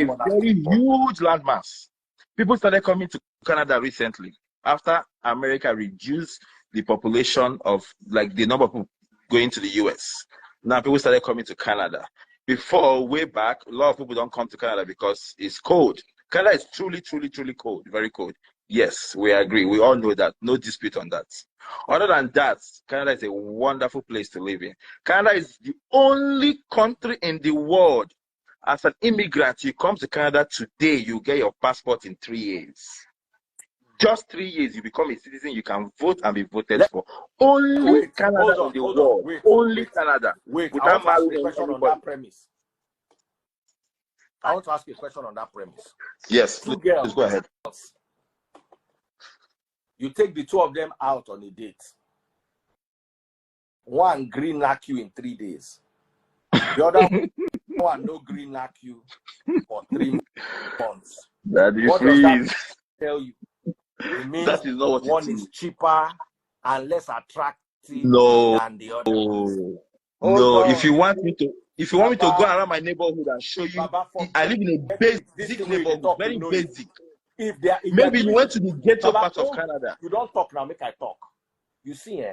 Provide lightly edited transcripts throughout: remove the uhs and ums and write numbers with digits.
a very huge landmass. People started coming to Canada recently after America reduced the population of like the number of people going to the US. Now people started coming to Canada. Before, way back, a lot of people don't come to Canada because it's cold. Canada is truly, truly, truly cold, very cold. Yes, we agree. We all know that. No dispute on that. Other than that, Canada is a wonderful place to live in. Canada is the only country in the world. As an immigrant, you come to Canada today, you get your passport in 3 years. Just 3 years, you become a citizen, you can vote and be voted for. Only Canada in the world. Only Canada. Without marrying anybody. On that premise. I want to ask you a question on that premise. Yes, please go ahead. You take the two of them out on a date. One green knock you in 3 days. The other one no green knock you for 3 months. What does that tell you? It means that is not what one is cheaper and less attractive than the other. No, if you want me to go around my neighborhood and show you, I live in a basic neighborhood, very basic. Maybe you went to the ghetto part of Canada. You don't talk now, make I talk. You see,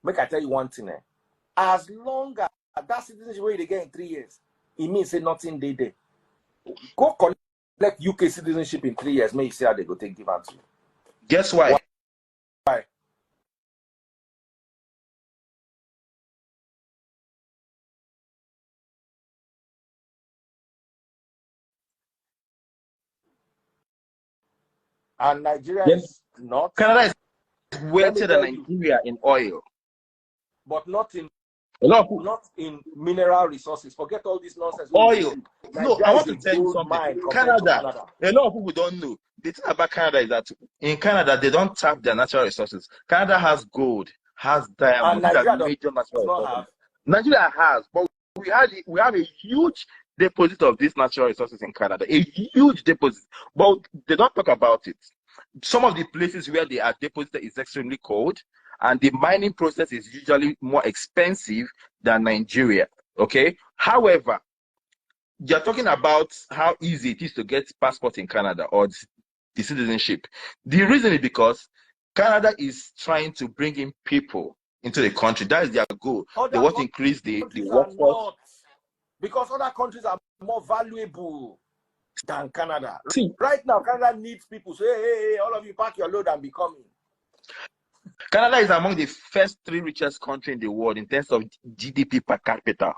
make I tell you one thing. As long as that citizenship where they get in 3 years, it means say nothing they did. Go collect UK citizenship in 3 years, may you see how they go take give to you. Guess why? Why? And Nigeria is not. Canada is wetter than Nigeria in oil, but not in not in mineral resources. Forget all this nonsense. Oil. No, I want to tell you something. Canada. A lot of people don't know. The thing about Canada is that in Canada they don't tap their natural resources. Canada has gold, has diamonds, major natural resources. Nigeria has, but we have a huge deposit of these natural resources in Canada, a huge deposit, but they don't talk about it. Some of the places where they are deposited is extremely cold, and the mining process is usually more expensive than Nigeria. Okay. However, you're talking about how easy it is to get passport in Canada or the citizenship. The reason is because Canada is trying to bring in people into the country. That is their goal. They want to increase the workforce. Because other countries are more valuable than Canada. See, right now, Canada needs people. So, hey, all of you pack your load and be coming. Canada is among the first 3 richest countries in the world in terms of GDP per capita.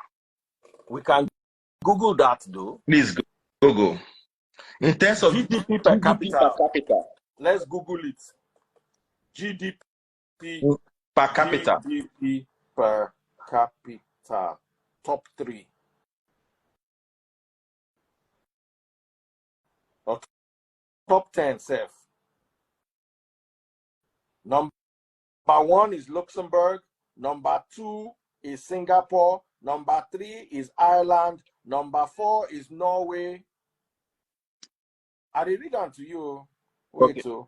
We can Google that, though. Please Google. In terms of GDP per capita. Let's Google it. GDP per capita. GDP per capita. Top 3. Okay. Top 10, Seth. Number 1 is Luxembourg. Number 2 is Singapore. Number 3 is Ireland. Number 4 is Norway. I read it to you. Wait, okay.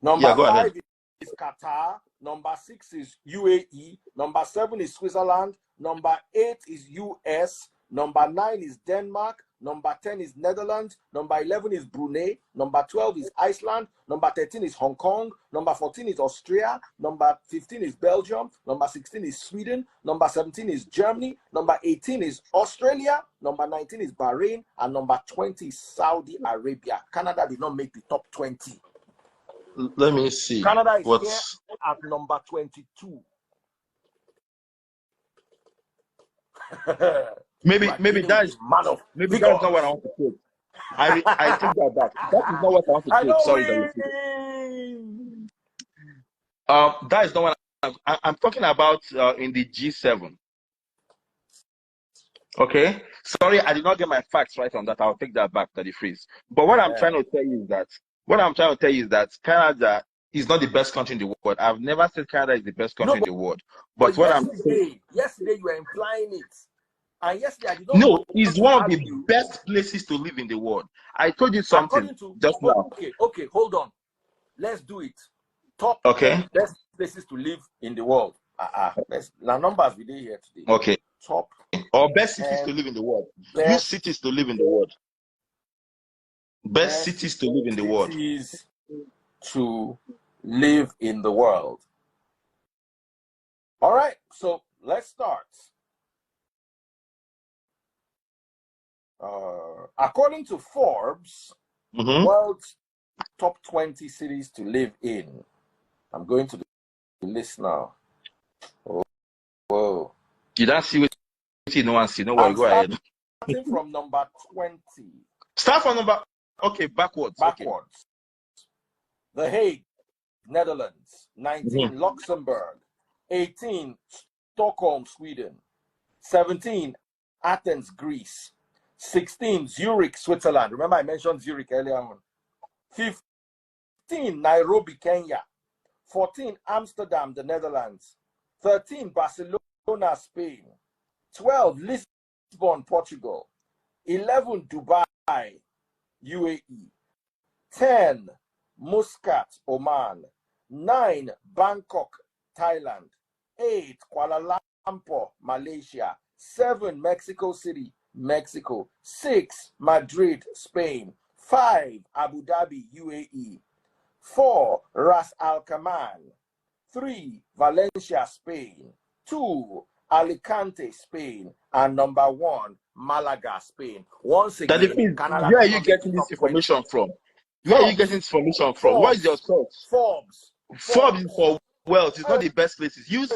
Number 5 is Qatar. Number 6 is UAE. Number 7 is Switzerland. Number 8 is US. Number 9 is Denmark. Number 10 is Netherlands. Number 11 is Brunei. Number 12 is Iceland. Number 13 is Hong Kong. Number 14 is Austria. Number 15 is Belgium. Number 16 is Sweden. Number 17 is Germany. Number 18 is Australia. Number 19 is Bahrain. And number 20 is Saudi Arabia. Canada did not make the top 20. Let me see. Canada is here at number 22. Maybe that is maybe that's not what I want to quote. I think that is not what I want to quote. Sorry, that is not what I'm talking about in the G7. Okay, sorry, I did not get my facts right on that. I'll take that back to the freeze. But what I'm trying to tell you is that Canada is not the best country in the world. I've never said Canada is the best country in the world. But what I'm saying, yesterday you were implying it. And yesterday I did not. No, it's one of the best places to live in the world. I told you something just now. Okay, hold on. Let's do it. Top 10 best places to live in the world. Now numbers we did here today. Okay. Top or best cities to live in the world. Use cities to live in the world. Best cities to live in the world. Cities to live in the world. All right, so let's start. According to Forbes, world's top 20 cities to live in. I'm going to the list now. Oh, whoa. You don't see what you know and see. No worry, go ahead. Starting from number 20. Start from number, okay, backwards. Okay. The Hague, Netherlands. 19, Luxembourg. 18, Stockholm, Sweden. 17, Athens, Greece. 16, Zurich, Switzerland. Remember I mentioned Zurich earlier on. 15, Nairobi, Kenya. 14, Amsterdam, the Netherlands. 13, Barcelona, Spain. 12, Lisbon, Portugal. 11, Dubai, UAE. 10, Muscat, Oman. 9, Bangkok, Thailand. 8, Kuala Lumpur, Malaysia. 7, Mexico City, Mexico. 6, Madrid, Spain. 5, Abu Dhabi, UAE. 4, Ras Al Khaimah. 3, Valencia, Spain. 2, Alicante, Spain. And number 1, Malaga, Spain. Once again, Canada. Where are you getting this information from? Where are you getting this information from? What is your source? Forbes. Forbes is for wealth. It's not the best places. Use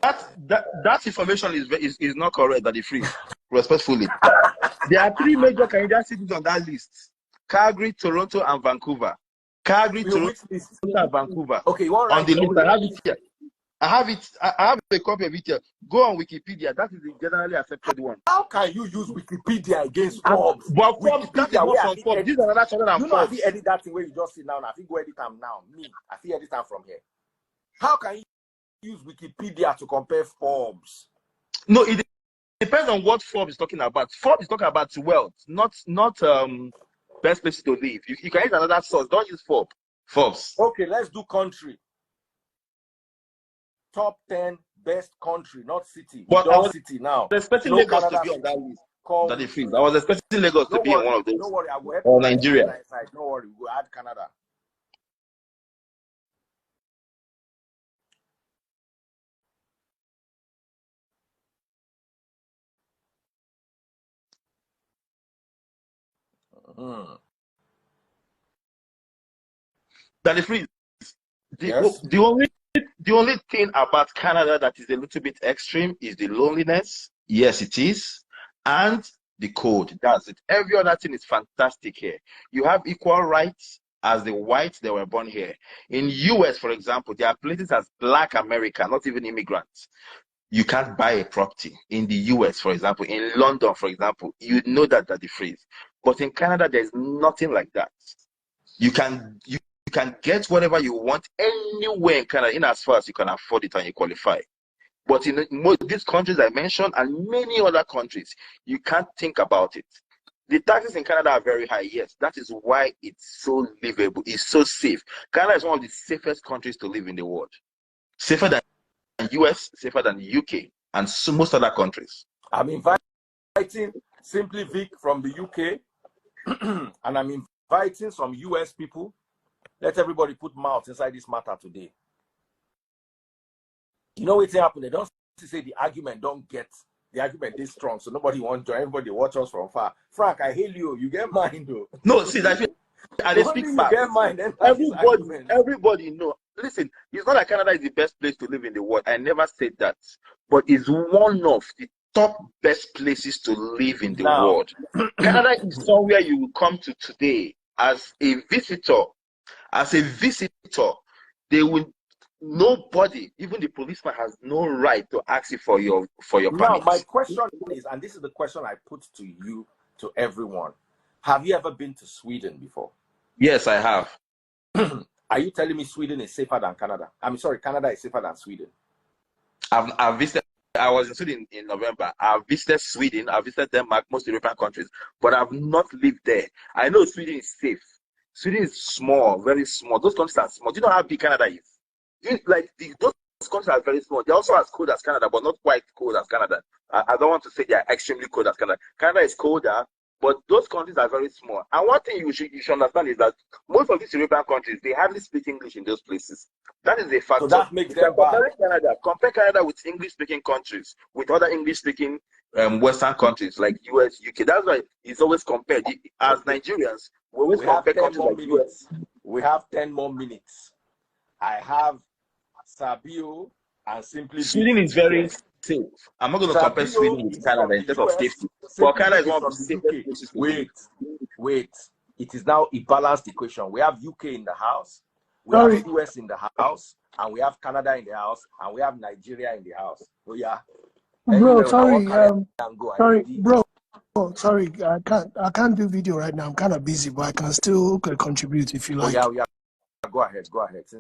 that information is not correct. That is free. Respectfully, there are 3 major Canadian cities on that list: Calgary, Toronto, and Vancouver. Calgary, Toronto, and Vancouver. Okay, you on the list. I have it here. I have a copy of it here. Go on Wikipedia. That is the generally accepted one. How can you use Wikipedia against Forbes? But Forbes, that is not from Forbes. This is another channel than Forbes. You know, I think edit that thing where you just sit down. I think go edit them now. Me, I think edit them from here. How can you use Wikipedia to compare Forbes? No, it depends on what Forbes is talking about. Forbes is talking about wealth, not best places to live. You can use another source. Don't use Forbes. Okay, let's do country. Top 10 best country, not city. But I was city now. expecting Lagos to be on that list. That is free. I was expecting Lagos to be on one of those. Don't worry, I will help or Nigeria. Don't worry, we'll add Canada. That is free. Yes. The only thing about Canada that is a little bit extreme is the loneliness. Yes, it is. And the code. That's it. Every other thing is fantastic here. You have equal rights as the whites that were born here. In US, for example, there are places as Black America, not even immigrants. You can't buy a property. In the US, for example, in London, for example, you know that the freeze. But in Canada, there's nothing like that. You can get whatever you want anywhere in Canada, in as far as you can afford it and you qualify. But in these countries I mentioned and many other countries, you can't think about it. The taxes in Canada are very high, yes. That is why it's so livable. It's so safe. Canada is one of the safest countries to live in the world. Safer than US, safer than UK, and most other countries. I'm inviting Simply Vic from the UK, and I'm inviting some US people. Let everybody put mouth inside this matter today. You know what's happening? They don't say the argument is strong, so nobody wants to join. Everybody watch us from far. Frank, I hail you. You get mine though. No, see that I speak fast. Everybody know. Listen, it's not like Canada is the best place to live in the world. I never said that, but it's one of the top best places to live in the world. Canada is somewhere you will come to today as a visitor. As a visitor, they will. Nobody, even the policeman, has no right to ask you for your permit. Now, my question is, and this is the question I put to you, to everyone: have you ever been to Sweden before? Yes, I have. Are you telling me Sweden is safer than Canada? I'm sorry, Canada is safer than Sweden. I've visited. I was in Sweden in November. I've visited Sweden. I've visited Denmark, most European countries, but I've not lived there. I know Sweden is safe. Sweden is small, very small. Those countries are small. Do you know how big Canada is? Those countries are very small. They're also as cold as Canada, but not quite cold as Canada. I don't want to say they're extremely cold as Canada. Canada is colder, But those countries are very small. And one thing you should understand is that most of these European countries, they hardly speak English in those places. That is a factor. So that makes them bad. Compare Canada with English-speaking countries, with other English-speaking Western countries like US, UK. That's why it's always compared. As Nigerians, we always compare countries like US. We have 10 more minutes. I have Sabio and Simply Sweden is very safe. I'm not going to compare Sweden with Canada in terms of safety. But Canada is one of the safest places. Wait. It is now a balanced equation. We have UK in the house, we have US in the house, and we have Canada in the house, and we have Nigeria in the house. Oh yeah. Bro, sorry, bro. Oh, sorry, I can't do video right now. I'm kind of busy, but I can still contribute if you like. Oh, yeah. Go ahead.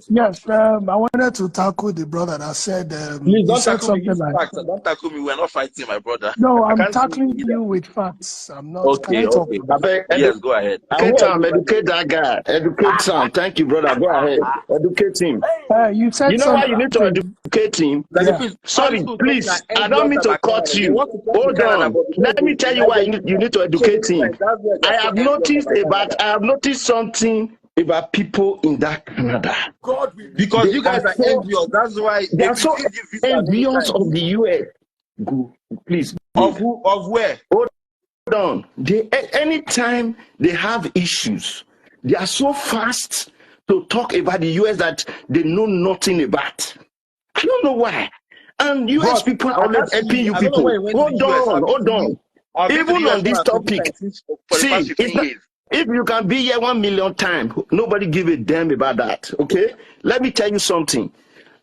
Yes, I wanted to tackle the brother that said. Please don't tackle me with facts. Don't tackle me. We're not fighting, my brother. No, I'm tackling you with facts. I'm not. Okay. Yes, go ahead. Educate that guy. Educate him. Thank you, brother. Go ahead. Educate him. You said you know why you need to educate him? Yeah. Sorry, please. I don't mean to cut you. Hold on. Let me tell you why you need to educate him. I have noticed something about people in that Canada. Because you guys are envious. That's why they're so envious of the US. Go, please. Of where? Hold on. Anytime they have issues, they are so fast to talk about the US that they know nothing about. I don't know why. And US people are always helping you people. Hold on. Even on this topic, see, if you can be here 1 million times, nobody give a damn about that. Okay? Let me tell you something.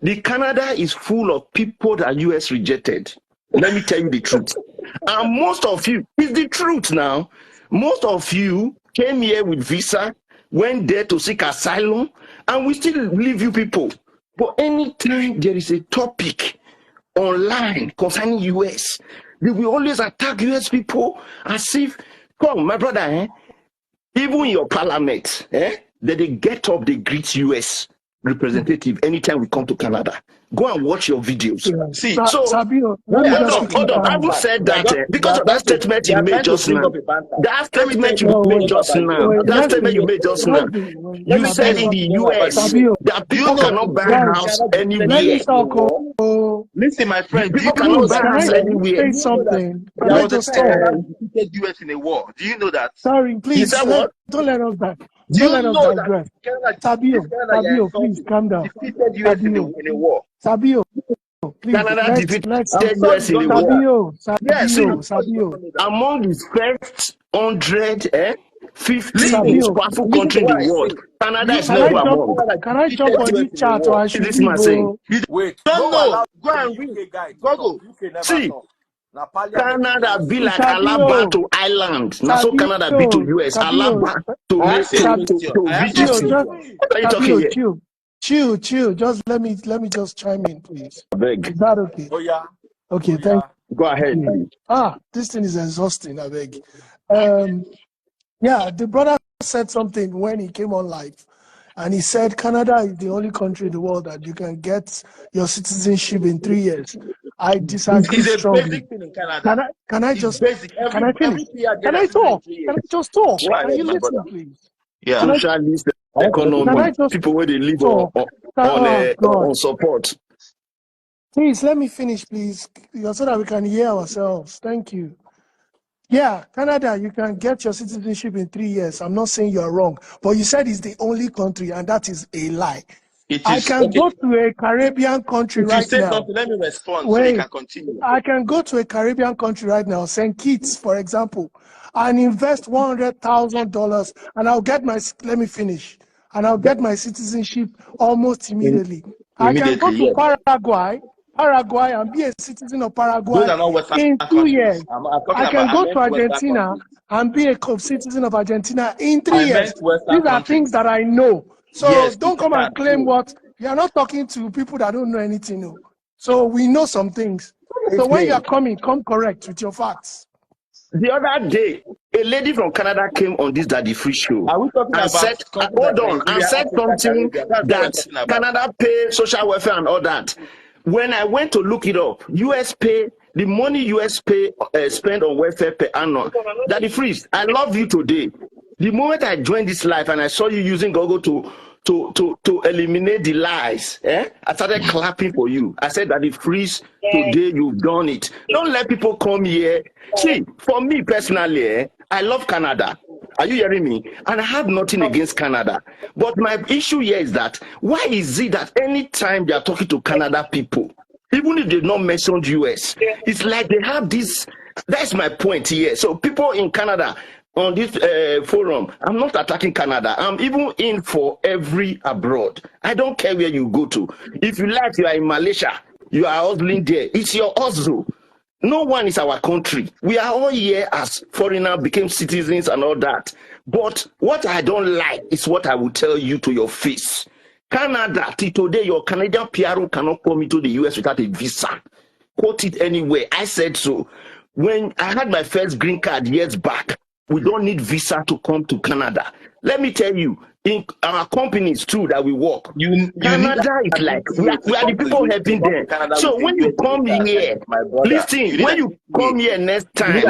The Canada is full of people that US rejected. Let me tell you the truth. And most of you, it's the truth now. Most of you came here with visa, went there to seek asylum, and we still leave you people. But anytime there is a topic online concerning US, they will always attack US people as if, come, my brother, even in your parliament, that they get up, they greet US representative anytime we come to Canada. Go and watch your videos. Yeah. See, Sabio, hold on. I haven't said that because of that statement you made just now. That statement you made just now. You said in the US that people cannot buy a house anywhere. Listen, my friend, people cannot buy a house anywhere. Say something. US in a war. Do you know that? Sorry, please. Don't let us back. Don't let us digress. Sabio, please calm down. Defeated US in a war. Sabio, please. Canada defeated US in a war. Sabio. Among the first 150 most powerful country in the world, Canada is not among. Can I jump on this chat or I should wait, don't know. Go and read. Go. See, Canada be like Alaba to Ireland. Now so Canada be to US. Alaba to video. Chill. Just let me just chime in, please. Beg. Is that okay? Oh yeah. Okay, thank you. Go ahead. This thing is exhausting, I beg. Yeah, the brother said something when he came on live. And he said Canada is the only country in the world that you can get your citizenship in 3 years. I disagree strongly. It's a basic thing in Canada. Can I just finish? Can I talk? Can I just talk? Can you listen, please? Yeah. Socialist economy. People where they live on support. Please let me finish, please, so that we can hear ourselves. Thank you. Yeah, Canada, you can get your citizenship in 3 years. I'm not saying you're wrong, but you said it's the only country, and that is a lie. I can go to a Caribbean country right now. Let me respond so you can continue. I can go to a Caribbean country right now, St. Kitts, for example, and invest $100,000, and I'll get my. Let me finish, and I'll get my citizenship almost immediately. I can go to Paraguay, and be a citizen of Paraguay in 2 years. I can go to Argentina and be a citizen of Argentina in 3 years. These are things that I know. So don't come and claim what you are not talking to people that don't know anything. No. So we know some things. So when you are coming, come correct with your facts. The other day, a lady from Canada came on this Daddy Free show and said, hold on, and said something that Canada pay social welfare and all that. When I went to look it up, US pay the money US spend on welfare per annum. Daddy Freeze, I love you today. The moment I joined this life and I saw you using Google to eliminate the lies, I started clapping for you. I said, Daddy Freeze, today you've done it. Don't let people come here. See, for me personally, I love Canada. Are you hearing me? And I have nothing against Canada. But my issue here is that why is it that anytime they are talking to Canada people, even if they've not mentioned US, it's like they have this. That's my point here. So people in Canada on this forum, I'm not attacking Canada. I'm even in for every abroad. I don't care where you go to. If you like, you are in Malaysia, you are hustling there. It's your hustle. No one is our country. We are all here as foreigners, became citizens and all that. But what I don't like is what I will tell you to your face. Canada, till today, your Canadian PRO cannot come into the US without a visa. Quote it anywhere. I said so. When I had my first green card years back, we don't need visa to come to Canada. Let me tell you, in our companies too that we work, Canada is like, we are the people helping them. So when you come here, listen, when you come here next time,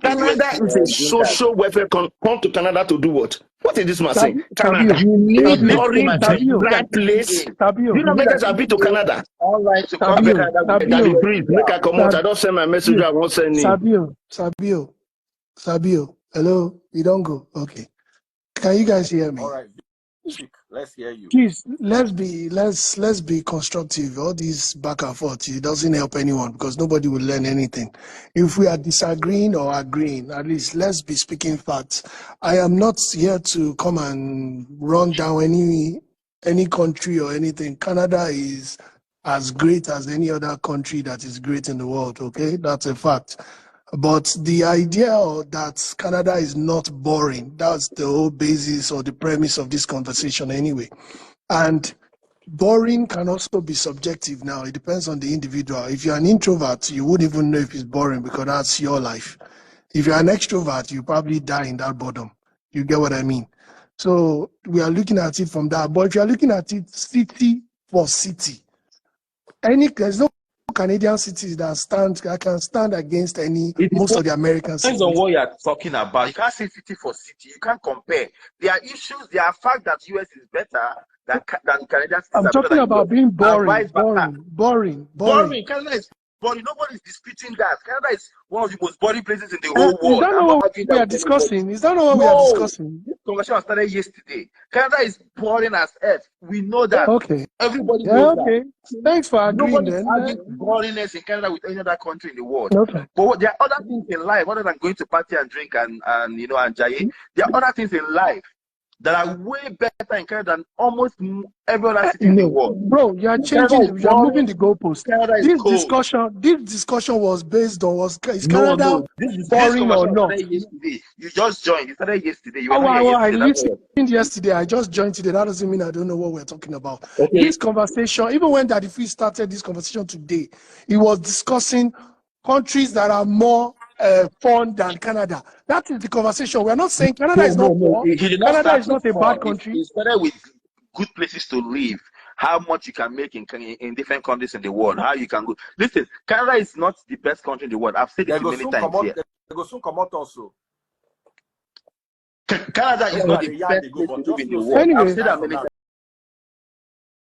Canada is a social welfare. Come to Canada to do what? What is this man saying? Canada. You need during that place. You know, make us happy to Canada. All right, to come to Canada. Please, make a come out. I don't send my message. I won't send you. Sabio, hello. You don't go. Okay. Can you guys hear me? All right. Let's hear you. Please, let's be constructive. All these back and forth, it doesn't help anyone because nobody will learn anything. If we are disagreeing or agreeing, at least let's be speaking facts. I am not here to come and run down any country or anything. Canada is as great as any other country that is great in the world, okay? That's a fact. But the idea that Canada is not boring, that's the whole basis or the premise of this conversation anyway. And boring can also be subjective now. It depends on the individual. If you're an introvert, you wouldn't even know if it's boring because that's your life. If you're an extrovert, you probably die in that boredom. You get what I mean? So we are looking at it from that. But if you're looking at it city for city, there's no Canadian cities that can stand against most of the American cities. Depends on what you're talking about. You can't say city for city. You can't compare. There are issues. There are facts that US is better than Canadian cities. I'm talking about being boring. Boring. Canada is boring. Nobody's disputing that. Canada is one of the most boring places in the whole world. Is that not what we are discussing? Is that not what we are discussing? This conversation started yesterday. Canada is boring as earth. We know that. Okay. Everybody knows that. Thanks for agreeing then. Nobody's boringness in Canada with any other country in the world. Okay. But there are other things in life other than going to party and drink and jaye. There are other things in life that are way better in Canada than almost every other city in the world. Bro, you are changing. You are moving the goalpost. This discussion was based on is Canada boring or not? Yesterday. You just joined. You started yesterday. I listened yesterday. I just joined today. That doesn't mean I don't know what we're talking about. Okay. This conversation, even when Daddy Free started this conversation today, he was discussing countries that are more fun than Canada. That is the conversation. We're not saying Canada is not poor. Canada is not a bad country. It started with good places to live, how much you can make in different countries in the world, how you can go. Listen, Canada is not the best country in the world. I've said it many times here. They go soon come out also. Canada is not the best place to live in the world. Anyway, I've said that many times.